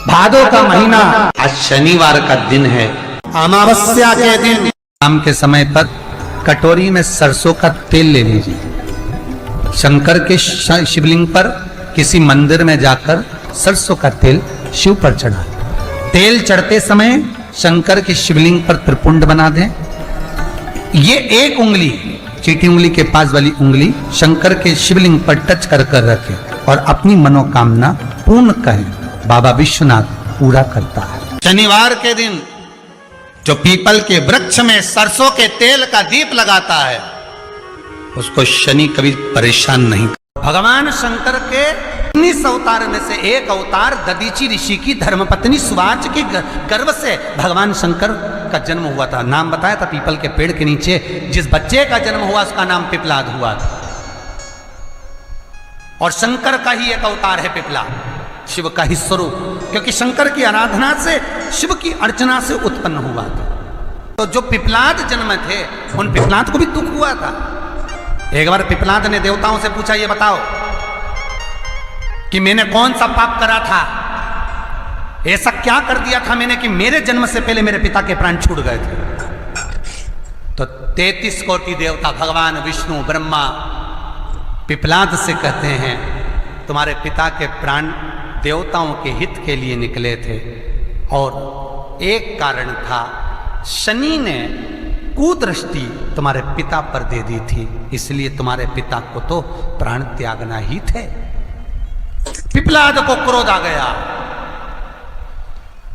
भादो का महीना, आज शनिवार का दिन है, अमावस्या के दिन शाम के समय पर कटोरी में सरसों का तेल ले लीजिए। शंकर के शिवलिंग पर किसी मंदिर में जाकर सरसों का तेल शिव पर चढ़ा। तेल चढ़ते समय शंकर के शिवलिंग पर त्रिपुंड बना दें। ये एक उंगली, चीटी उंगली के पास वाली उंगली शंकर के शिवलिंग पर टच कर कर रखें और अपनी मनोकामना पूर्ण करें। बाबा विश्वनाथ पूरा करता है। शनिवार के दिन जो पीपल के वृक्ष में सरसों के तेल का दीप लगाता है उसको शनि कभी परेशान नहीं। भगवान शंकर के 19 अवतार में से एक अवतार दधीचि ऋषि की धर्मपत्नी सुवाच के गर्भ से भगवान शंकर का जन्म हुआ था। नाम बताया था पीपल के पेड़ के नीचे जिस बच्चे का जन्म हुआ उसका नाम पिपलाद हुआ था। और शंकर का ही एक अवतार है पिपलाद, शिव का ही स्वरूप, क्योंकि शंकर की आराधना से, शिव की अर्चना से उत्पन्न हुआ था। तो जो पिपलाद जन्म थे उन पिपलाद को भी दुख हुआ था। एक बार पिपलाद ने देवताओं से पूछा, ये बताओ कि मैंने कौन सा पाप करा था, ऐसा क्या कर दिया था मैंने कि मेरे जन्म से पहले मेरे पिता के प्राण छूट गए थे। तो 33 कोटि देवता, भगवान विष्णु, ब्रह्मा पिपलाद से कहते हैं तुम्हारे पिता के प्राण देवताओं के हित के लिए निकले थे और एक कारण था, शनि ने कुदृष्टि तुम्हारे पिता पर दे दी थी, इसलिए तुम्हारे पिता को तो प्राण त्यागना ही थे। पिपलाद को क्रोध आ गया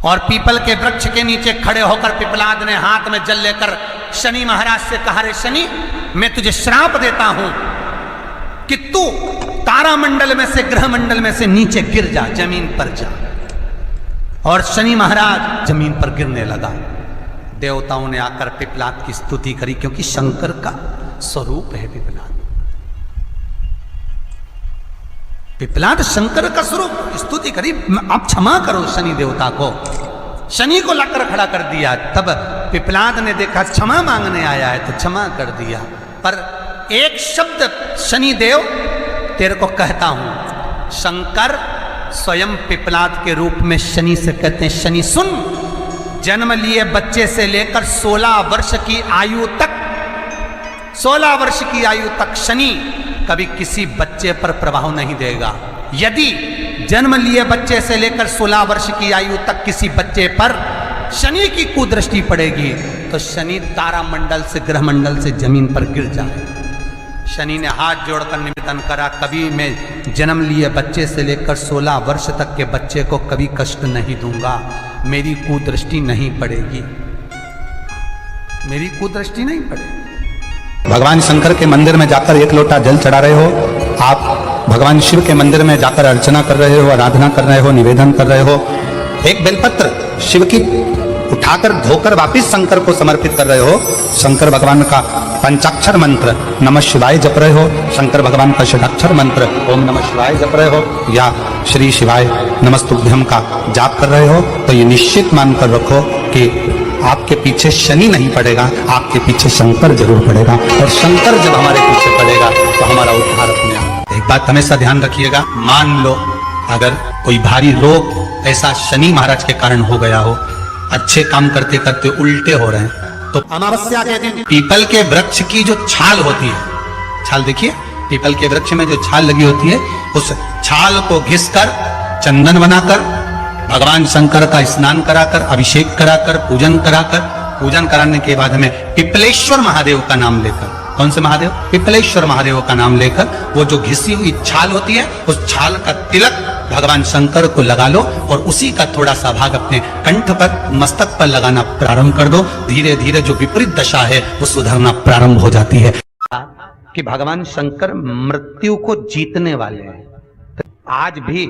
और पीपल के वृक्ष के नीचे खड़े होकर पिपलाद ने हाथ में जल लेकर शनि महाराज से कहा, रे शनि, मैं तुझे श्राप देता हूं कि तू तारामंडल में से, ग्रह मंडल में से नीचे गिर जा, जमीन पर जा। और शनि महाराज जमीन पर गिरने लगा। देवताओं ने आकर पिपलाद की स्तुति करी, क्योंकि शंकर का स्वरूप है पिपलाद। पिपलाद शंकर का स्वरूप, स्तुति करी, आप क्षमा करो शनि देवता को। शनि को लाकर खड़ा कर दिया। तब पिपलाद ने देखा क्षमा मांगने आया है तो क्षमा कर दिया, पर एक शब्द शनि देव तेरे को कहता हूं। शंकर स्वयं पिपलाद के रूप में शनि से कहते हैं, शनि सुन, जन्म लिए बच्चे से लेकर 16 वर्ष की आयु तक, 16 वर्ष की आयु तक शनि कभी किसी बच्चे पर प्रभाव नहीं देगा। यदि जन्म लिए बच्चे से लेकर 16 वर्ष की आयु तक किसी बच्चे पर शनि की कुदृष्टि पड़ेगी तो शनि तारामंडल से, ग्रह मंडल से जमीन पर गिर जाए। शनि ने हाथ जोड़कर निवेदन करा, कभी मैं जन्म लिए बच्चे से लेकर 16 वर्ष तक के बच्चे को कभी कष्ट नहीं दूंगा, मेरी कुदृष्टि नहीं पड़ेगी, मेरी कुदृष्टि नहीं पड़ेगी। भगवान शंकर के मंदिर में जाकर एक लोटा जल चढ़ा रहे हो, आप भगवान शिव के मंदिर में जाकर अर्चना कर रहे हो, आराधना कर रहे हो, निवेदन कर रहे हो, एक बेलपत्र शिव की उठाकर धोकर वापिस शंकर को समर्पित कर रहे हो, शंकर भगवान का पंचाक्षर मंत्र नमः शिवाय जप रहे हो, शंकर भगवान का षडाक्षर मंत्र ओम नमः शिवाय जप रहे हो, या श्री शिवाय नमस्तुभ्यम का जाप कर रहे हो, तो ये निश्चित मानकर रखो कि आपके पीछे शनि नहीं पड़ेगा, आपके पीछे शंकर जरूर पड़ेगा। और शंकर जब हमारे पीछे पड़ेगा तो हमारा उद्धार अपने आप। एक बात हमेशा ध्यान रखिएगा, मान लो अगर कोई भारी रोग ऐसा शनि महाराज के कारण हो गया हो, अच्छे काम करते करते उल्टे हो रहे हैं, तो अमावस्या के दिन पीपल के वृक्ष की जो छाल होती है, छाल देखिए, पीपल के वृक्ष में जो छाल लगी होती है, उस छाल को घिसकर चंदन बनाकर भगवान शंकर का स्नान कराकर, अभिषेक कराकर, पूजन कराकर, पूजन कराने के बाद में पिपलेश्वर महादेव का नाम लेकर, कौन से महादेव? पिपलेश्वर महादेव का नाम लेकर वो जो घिसी हुई छाल होती है उस छाल का तिलक भगवान शंकर को लगा लो और उसी का थोड़ा सा भाग अपने कंठ पर, मस्तक पर लगाना प्रारंभ कर दो। धीरे धीरे जो विपरीत दशा है वो सुधरना प्रारंभ हो जाती है। कि भगवान शंकर मृत्यु को जीतने वाले हैं। तो आज भी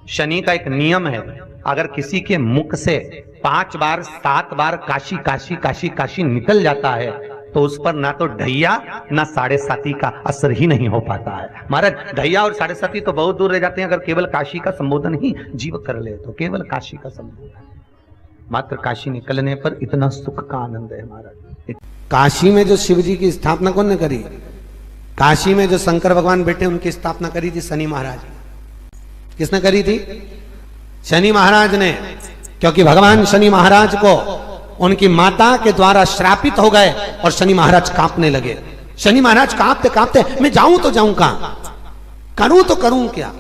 शनि का एक नियम है, अगर किसी के मुख से 5 बार 7 बार काशी काशी काशी काशी निकल जाता है तो उस पर ना तो ढैया ना 7.5 का असर ही नहीं हो पाता है। महाराज, ढैया और 7.5 तो बहुत दूर रह जाते हैं, अगर केवल काशी का संबोधन ही जीव कर ले तो केवल काशी का संबोधन, मात्र काशी निकलने पर इतना सुख का आनंद है महाराज। काशी में जो शिव जी की स्थापना कौन ने करी? काशी में जो शंकर भगवान बैठे उनकी स्थापना करी थी शनि महाराज। किसने करी थी? शनि महाराज ने, क्योंकि भगवान शनि महाराज को उनकी माता के द्वारा श्रापित हो गए और शनि महाराज कांपने लगे। शनि महाराज कांपते कांपते, मैं जाऊं तो जाऊं कहां, करूं तो करूं क्या।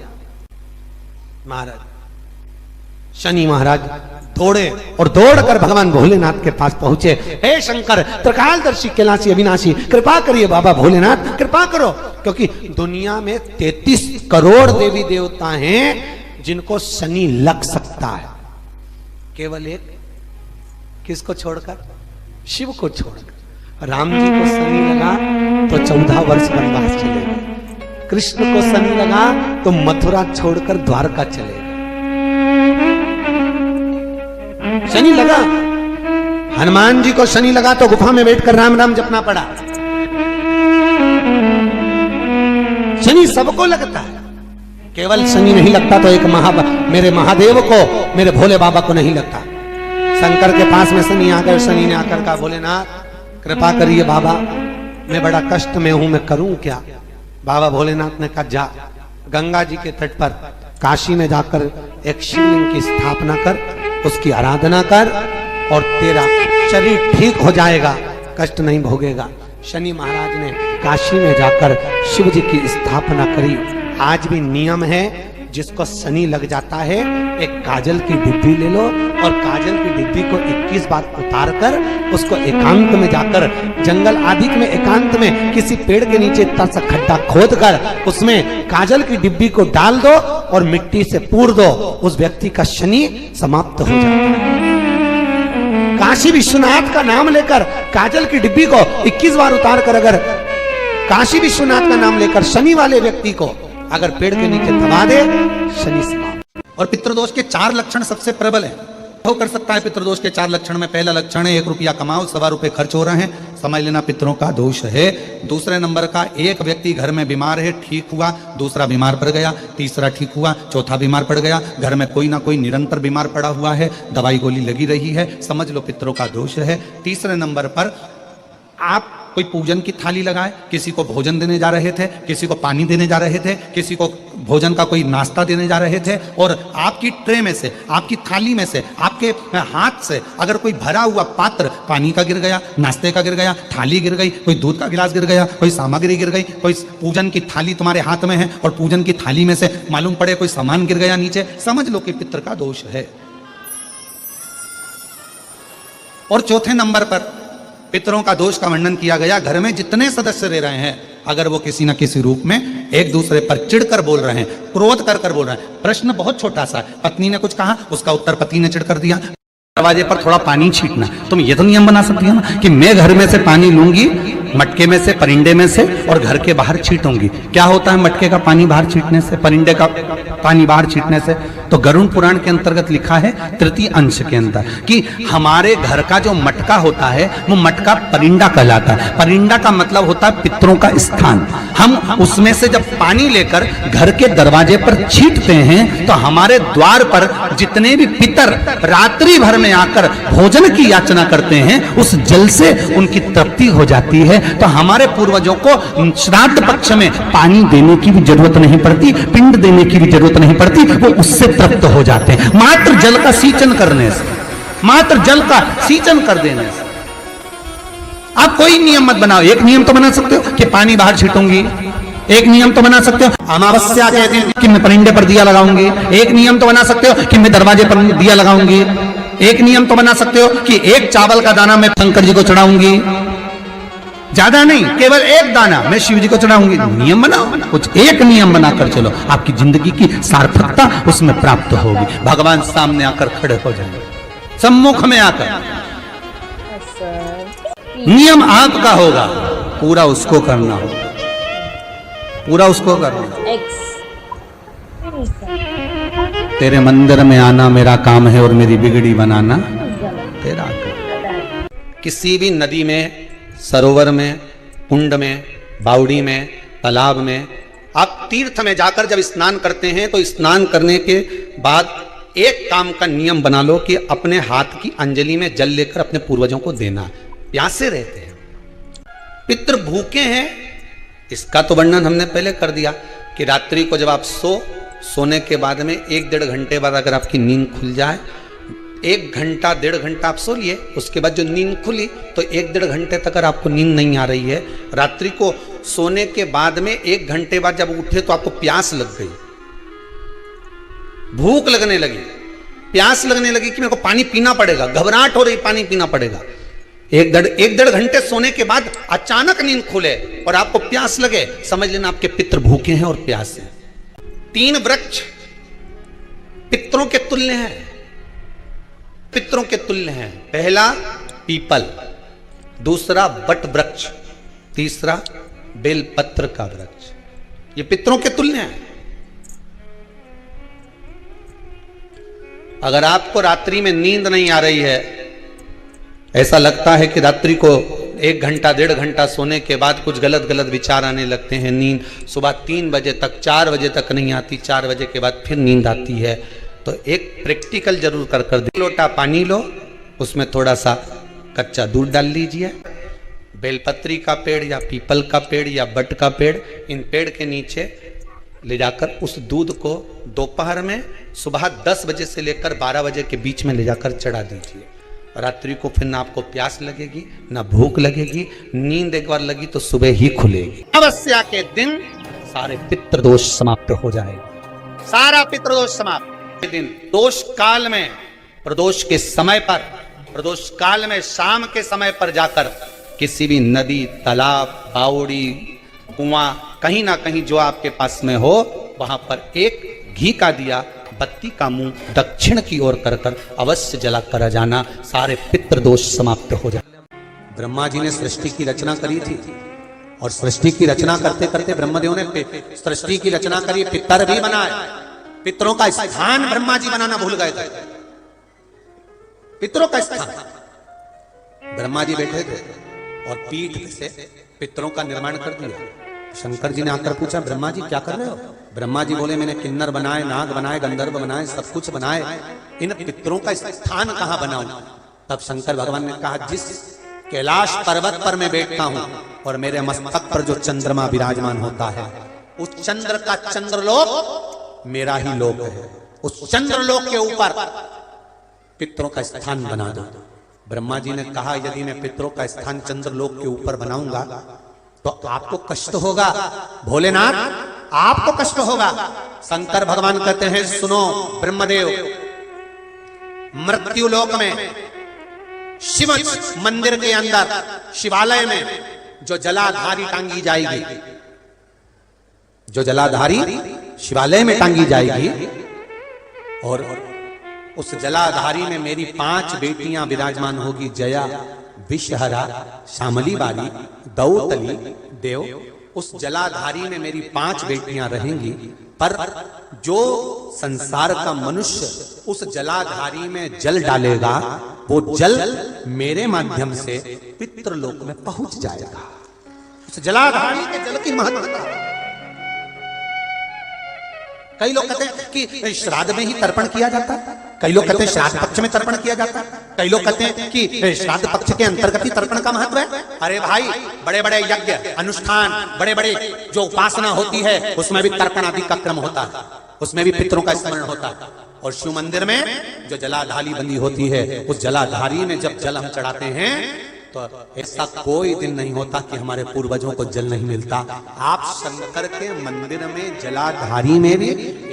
महाराज शनि महाराज दौड़े और दौड़कर भगवान भोलेनाथ के पास पहुंचे। हे शंकर, त्रिकालदर्शी, कैलाशी, अविनाशी, कृपा करिए बाबा भोलेनाथ, कृपा करो। क्योंकि दुनिया में 33 करोड़ देवी देवता हैं जिनको शनि लग सकता है, केवल एक, किसको छोड़कर, शिव को छोड़कर। राम जी को शनि लगा तो 14 वर्ष वनवास चले गए, कृष्ण को शनि लगा तो मथुरा छोड़कर द्वारका चले गए। शनि लगा, हनुमान जी को शनि लगा तो गुफा में बैठकर राम राम जपना पड़ा। शनि सबको लगता है, केवल शनि नहीं लगता तो एक मेरे महादेव को, मेरे भोले बाबा को नहीं लगता। शंकर के पास में शनि आ गए। शनि ने आकर कहा, भोलेनाथ कृपा करिए बाबा, मैं बड़ा कष्ट में हूं, मैं करूं क्या। बाबा भोलेनाथ ने कहा, जा गंगा जी के तट पर काशी में जाकर एक शिवलिंग की स्थापना कर, उसकी आराधना कर और तेरा शरीर ठीक हो जाएगा, कष्ट नहीं भोगेगा। शनि महाराज ने काशी में जाकर शिव जी की स्थापना करी। आज भी नियम है, जिसको शनि लग जाता है एक काजल की डिब्बी ले लो और काजल की डिब्बी को 21 बार उतार कर उसको एकांत में जाकर, जंगल आदि में एकांत में किसी पेड़ के नीचे इतना सा खड्डा खोद कर उसमें काजल की डिब्बी को डाल दो और मिट्टी से पूर दो, उस व्यक्ति का शनि समाप्त हो जाता है। काशी विश्वनाथ का नाम लेकर काजल की डिब्बी को 21 बार उतार कर अगर काशी विश्वनाथ का नाम लेकर शनि वाले व्यक्ति को अगर पेड़ के नीचे दबा दे, शनि समाप्त। और पितृदोष के 4 लक्षण सबसे प्रबल है। वो कर सकता है पितृदोष के 4 लक्षण में पहला लक्षण है 1 रुपया कमाओ, 1.25 रुपए खर्च हो रहे हैं, समझ लेना पितरों का दोष है। दूसरे नंबर का, एक व्यक्ति घर में बीमार है, ठीक हुआ, दूसरा बीमार पड़ गया, तीसरा ठीक हुआ, चौथा बीमार पड़ गया, घर में कोई ना कोई निरंतर बीमार पड़ा हुआ है, दवाई गोली लगी रही है, समझ लो पितरों का दोष है। तीसरे नंबर पर आप कोई पूजन की थाली लगाए, किसी को भोजन देने जा रहे थे, किसी को पानी देने जा रहे थे, किसी को भोजन का कोई नाश्ता देने जा रहे थे और आपकी ट्रे में से, आपकी थाली में से, आपके हाथ से अगर कोई भरा हुआ पात्र पानी का गिर गया, नाश्ते का गिर गया, थाली गिर गई, कोई दूध का गिलास गिर गया, कोई सामग्री गिर गई, कोई पूजन की थाली तुम्हारे हाथ में है और पूजन की थाली में से मालूम पड़े कोई सामान गिर गया नीचे, समझ लो कि पितृ का दोष है। और चौथे नंबर पर पितरों का दोष का वर्णन किया गया, घर में जितने सदस्य रह रहे हैं अगर वो किसी न किसी रूप में एक दूसरे पर चिढ़कर बोल रहे हैं, क्रोध कर बोल रहे हैं। प्रश्न बहुत छोटा सा है, पत्नी ने कुछ कहा, उसका उत्तर पति ने चिढ़कर दिया। दरवाजे पर थोड़ा पानी छींटना, तुम ये तो नियम बना सकती हो ना कि मैं घर में से पानी लूंगी, मटके में से, परिंदे में से, और घर के बाहर छींटूंगी। क्या होता है मटके का पानी बाहर छींटने से, परिंदे का पानी बाहर छींटने से? तो गरुड़ पुराण के अंतर्गत लिखा है तृतीय अंश के अंदर कि हमारे घर का जो मटका होता है वो मटका परिंदा कहलाता है। परिंदा का मतलब होता है पितरों का स्थान। हम उसमें से जब पानी लेकर घर के दरवाजे पर छींटते हैं तो हमारे द्वार पर जितने भी पितर रात्रि भर में आकर भोजन की याचना करते हैं उस जल से उनकी तृप्ति हो जाती है। तो हमारे पूर्वजों को श्राद्ध पक्ष में पानी देने की भी जरूरत नहीं पड़ती, पिंड देने की भी जरूरत नहीं पड़ती, वो उससे तृप्त हो जाते हैं मात्र जल का सींचन करने से, मात्र जल का सींचन कर देने से। आप कोई नियम मत बनाओ। एक नियम तो बना सकते हो कि पानी बाहर छीटूंगी, एक नियम तो बना सकते हो अमावस्या के दिन कि मैं परिंदे पर दिया लगाऊंगी, एक नियम तो बना सकते हो कि मैं दरवाजे पर दिया लगाऊंगी, एक नियम तो बना सकते हो कि एक चावल का दाना मैं शंकर जी को चढ़ाऊंगी, ज्यादा नहीं, केवल एक दाना मैं शिव जी को चढ़ाऊंगी। नियम बनाओ, कुछ एक नियम बनाकर चलो, आपकी जिंदगी की सार्थकता उसमें प्राप्त होगी। भगवान सामने आकर खड़े हो जाएंगे, सम्मुख में आकर। नियम आपका होगा, पूरा उसको करना होगा, पूरा उसको करना। तेरे मंदिर में आना मेरा काम है और मेरी बिगड़ी बनाना तेरा काम। किसी भी नदी में, सरोवर में, कुंड में, बावड़ी में, तालाब में, आप तीर्थ में जाकर जब स्नान करते हैं तो स्नान करने के बाद एक काम का नियम बना लो कि अपने हाथ की अंजलि में जल लेकर अपने पूर्वजों को देना। प्यासे रहते हैं, पितृ भूखे हैं, इसका तो वर्णन हमने पहले कर दिया कि रात्रि को जब आप सो सोने के बाद में 1-1.5 घंटे बाद अगर आपकी नींद खुल जाए, 1 घंटा 1.5 घंटा आप सो लिए, उसके बाद जो नींद खुली तो 1-1.5 घंटे तक अगर आपको नींद नहीं आ रही है, रात्रि को सोने के बाद में 1 घंटे बाद जब उठे तो आपको प्यास लग गई, भूख लगने लगी, प्यास लगने लगी कि मेरे को पानी पीना पड़ेगा, घबराहट हो रही, पानी पीना पड़ेगा। 1-1.5 घंटे सोने के बाद अचानक नींद खुले और आपको प्यास लगे, समझ लेना आपके पितृ भूखे हैं और प्यास है। 3 वृक्ष पितरों के तुल्य हैं, पितरों के तुल्य हैं। पहला पीपल, दूसरा बट वृक्ष, तीसरा बेलपत्र का वृक्ष। ये पितरों के तुल्य हैं। अगर आपको रात्रि में नींद नहीं आ रही है, ऐसा लगता है कि रात्रि को 1 घंटा 1.5 घंटा सोने के बाद कुछ गलत गलत विचार आने लगते हैं, नींद सुबह 3 बजे तक 4 बजे तक नहीं आती, 4 बजे के बाद फिर नींद आती है, तो एक प्रैक्टिकल जरूर कर दे। लोटा पानी लो, उसमें थोड़ा सा कच्चा दूध डाल लीजिए, बेलपत्री का पेड़ या पीपल का पेड़ या बट का पेड़, इन पेड़ के नीचे ले जाकर उस दूध को दोपहर में सुबह 10 बजे से लेकर 12 बजे के बीच में ले जाकर चढ़ा दीजिए। रात्रि को फिर ना आपको प्यास लगेगी ना भूख लगेगी, नींद एक बार लगी तो सुबह ही खुलेगी। अमावस्या के दिन सारे पितृदोष समाप्त हो जाएगा, सारा पितृदोष समाप्त। दिन दोष काल में, प्रदोष के समय पर, प्रदोष काल में शाम के समय पर जाकर किसी भी नदी, तालाब, बावड़ी, कुआं, कहीं ना कहीं जो आपके पास में हो, वहां पर एक घी का दिया, बत्ती का मुंह दक्षिण की ओर कर कर अवश्य जला कर जाना, सारे पितृदोष समाप्त हो जाए। ब्रह्मा जी ने सृष्टि की रचना करी थी और सृष्टि की रचना करते करते ब्रह्मदेव ने सृष्टि की रचना करी, पितर भी बनाए, पितरों का स्थान ब्रह्मा जी बनाना भूल गए थे। पितरों का स्थान ब्रह्मा जी बैठे थे और पीठ से पितरों का निर्माण कर दिया। शंकर जी ने आकर पूछा, ब्रह्मा जी क्या कर रहे हो? ब्रह्मा जी बोले, मैंने किन्नर बनाए, नाग बनाए, गंधर्व बनाए, सब कुछ बनाए, इन पितरों का स्थान कहां बनाऊं? तब शंकर भगवान ने कहा, जिस कैलाश पर्वत पर मैं बैठता हूं और मेरे मस्तक पर जो चंद्रमा विराजमान होता है, उस चंद्र का चंद्रलोक मेरा ही लोक है, उस चंद्रलोक के ऊपर पितरों का स्थान बना दो। ब्रह्मा जी ने कहा, यदि मैं पितरों का स्थान चंद्रलोक के ऊपर बनाऊंगा तो आपको कष्ट होगा, भोलेनाथ आपको कष्ट होगा। शंकर भगवान कहते हैं, सुनो ब्रह्मदेव, मृत्यु लोक में शिव मंदिर के अंदर शिवालय में जो जलाधारी टांगी जाएगी, जो जलाधारी शिवालय में टांगी जाएगी, और उस जलाधारी में मेरी 5 बेटियां विराजमान होगी, जया, विषहरा, श्यामली बाली, दौतली, देव। उस जलाधारी में मेरी 5 बेटियां रहेंगी, पर जो संसार का मनुष्य उस जलाधारी में जल डालेगा, वो जल मेरे माध्यम से पितृलोक में पहुंच जाएगा। उस जलाधारी के जल की महत्ता, कई लोग कहते हैं कि श्राद्ध में ही तर्पण किया जाता है, कई लोग कहते हैं श्राद्ध पक्ष में तर्पण किया जाता है, कई लोग कहते हैं कि श्राद्ध पक्ष के अंतर्गत ही तर्पण का महत्व है। अरे भाई, बड़े बड़े यज्ञ अनुष्ठान, बड़े बड़े जो उपासना होती है, उसमें भी तर्पण आदि का क्रम होता है, उसमें भी पितरों का स्मरण होता है। और शिव मंदिर में जो जलाधारी बंदी होती है, उस जलाधारी में जब जल हम चढ़ाते हैं तो ऐसा कोई दिन नहीं होता कि हमारे पूर्वजों को जल नहीं मिलता। आप शंकर के मंदिर में जलाधारी में भी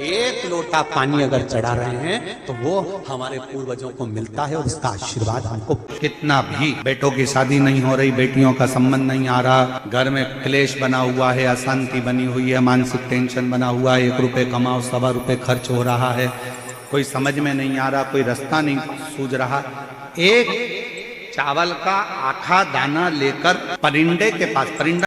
1 लोटा पानी अगर चढ़ा रहे हैं तो वो हमारे पूर्वजों को मिलता है और उसका आशीर्वाद हमको। कितना भी बेटों की शादी नहीं हो रही, बेटियों का संबंध नहीं आ रहा, घर में क्लेश बना हुआ है, अशांति बनी हुई है, मानसिक टेंशन बना हुआ है, 1 रुपए कमाओ 1.25 रुपए खर्च हो रहा है, कोई समझ में नहीं आ रहा, कोई रास्ता नहीं सूझ रहा, एक चावल का आखा दाना लेकर परिंदे के पास, परिंदा